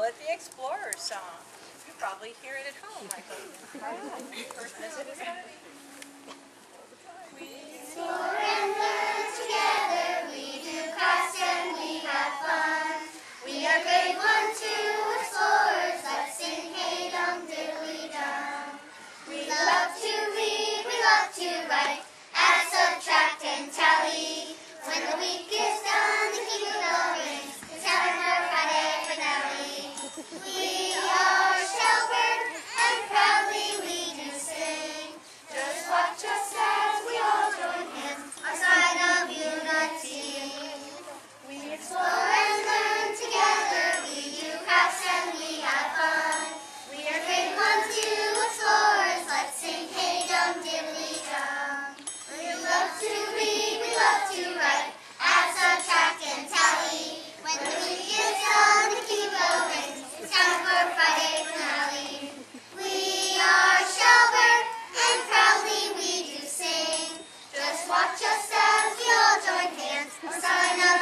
it the Explorers song. You probably hear it at home, I hope. First visit is going to be. We explore and learn together, we do crafts and we have fun. We are grade 1, 2 explorers, let's sing hey dum diddly dum. We love to read, we love to write, add, subtract and tally. When the week is done, the key bell rings, it's time for Friday finale. We are Shelburne and proudly we do sing. Just watch us as we all join hands, our sign of unity. We explore and learn together, we do crafts and we have fun. We are grade 1, 2 explorers, let's sing hey dum diddly dum. We love to read, we love to write, add, subtract and tally. When the week is done, the key bell rings, it's time for Friday finale. We are Shelburne and proudly we do sing. Just watch us as we all join hands, our sign of